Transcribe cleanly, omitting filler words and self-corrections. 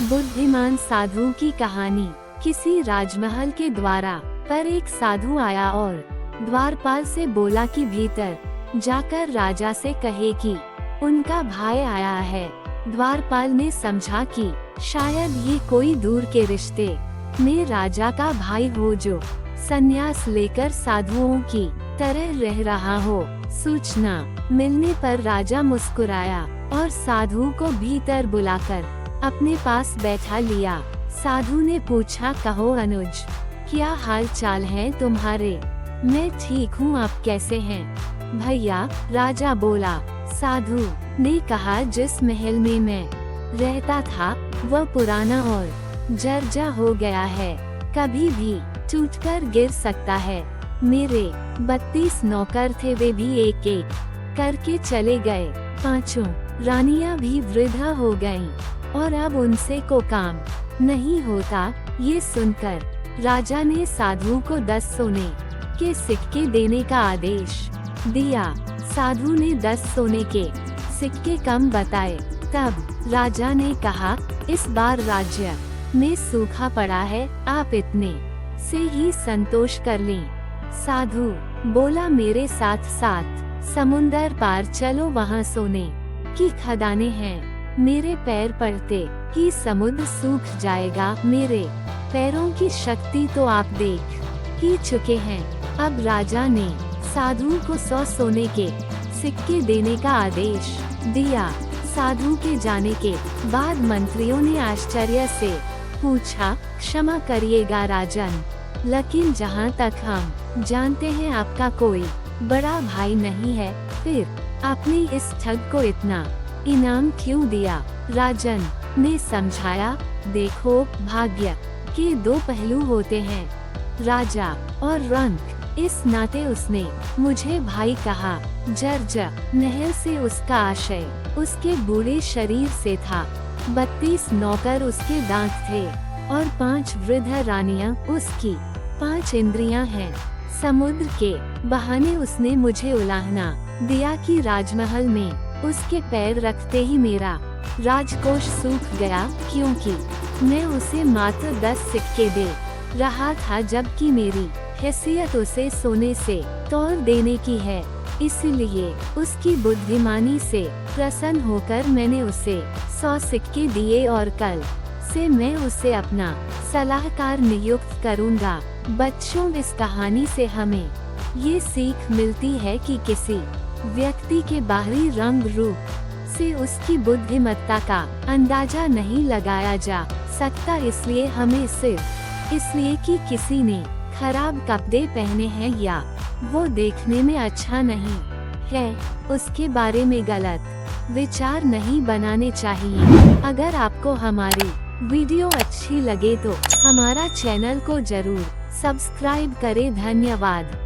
बुद्धिमान साधु की कहानी। किसी राजमहल के द्वारा पर एक साधु आया और द्वारपाल से बोला कि भीतर जाकर राजा से कहे कि उनका भाई आया है। द्वारपाल ने समझा कि शायद ये कोई दूर के रिश्ते में राजा का भाई हो जो संन्यास लेकर साधुओं की तरह रह रहा हो। सूचना मिलने पर राजा मुस्कुराया और साधु को भीतर बुलाकर अपने पास बैठा लिया। साधु ने पूछा, कहो अनुज, क्या हाल चाल है तुम्हारे? मैं ठीक हूँ, आप कैसे हैं भैया? राजा बोला। साधु ने कहा, जिस महल में मैं रहता था वह पुराना और जर्जर हो गया है, कभी भी टूटकर गिर सकता है। मेरे 32 नौकर थे, वे भी एक एक करके चले गए। 5 रानियां भी वृद्धा हो गईं और अब उनसे को काम नहीं होता। ये सुनकर राजा ने साधु को 10 सोने के सिक्के देने का आदेश दिया। साधु ने 10 सोने के सिक्के कम बताए। तब राजा ने कहा, इस बार राज्य में सूखा पड़ा है, आप इतने से ही संतोष कर लें। साधु बोला, मेरे साथ साथ समुंदर पार चलो, वहाँ सोने की खदानें हैं। मेरे पैर पड़ते ही समुद्र सूख जाएगा। मेरे पैरों की शक्ति तो आप देख ही चुके हैं। अब राजा ने साधु को 100 सोने के सिक्के देने का आदेश दिया। साधु के जाने के बाद मंत्रियों ने आश्चर्य से पूछा, क्षमा करिएगा राजन, लेकिन जहाँ तक हम जानते हैं आपका कोई बड़ा भाई नहीं है, फिर आपने इस ठग को इतना इनाम क्यों दिया? राजन ने समझाया, देखो, भाग्य के 2 पहलू होते हैं, राजा और रंक। इस नाते उसने मुझे भाई कहा। जर्जर नहर से उसका आशय उसके बूढ़े शरीर से था। 32 नौकर उसके दांत थे और 5 वृद्ध रानियां उसकी 5 इंद्रियां हैं। समुद्र के बहाने उसने मुझे उलाहना दिया कि राजमहल में उसके पैर रखते ही मेरा राजकोष सूख गया, क्योंकि मैं उसे मात्र 10 सिक्के दे रहा था, जबकि मेरी हैसियत उसे सोने से तौल देने की है। इसलिए उसकी बुद्धिमानी से प्रसन्न होकर मैंने उसे 100 सिक्के दिए और कल से मैं उसे अपना सलाहकार नियुक्त करूँगा। बच्चों, इस कहानी से हमें ये सीख मिलती है कि किसी व्यक्ति के बाहरी रंग रूप से उसकी बुद्धिमत्ता का अंदाजा नहीं लगाया जा सकता। इसलिए हमें सिर्फ इसलिए कि किसी ने खराब कपड़े पहने हैं या वो देखने में अच्छा नहीं है, उसके बारे में गलत विचार नहीं बनाने चाहिए। अगर आपको हमारी वीडियो अच्छी लगे तो हमारा चैनल को जरूर सब्सक्राइब करें। धन्यवाद।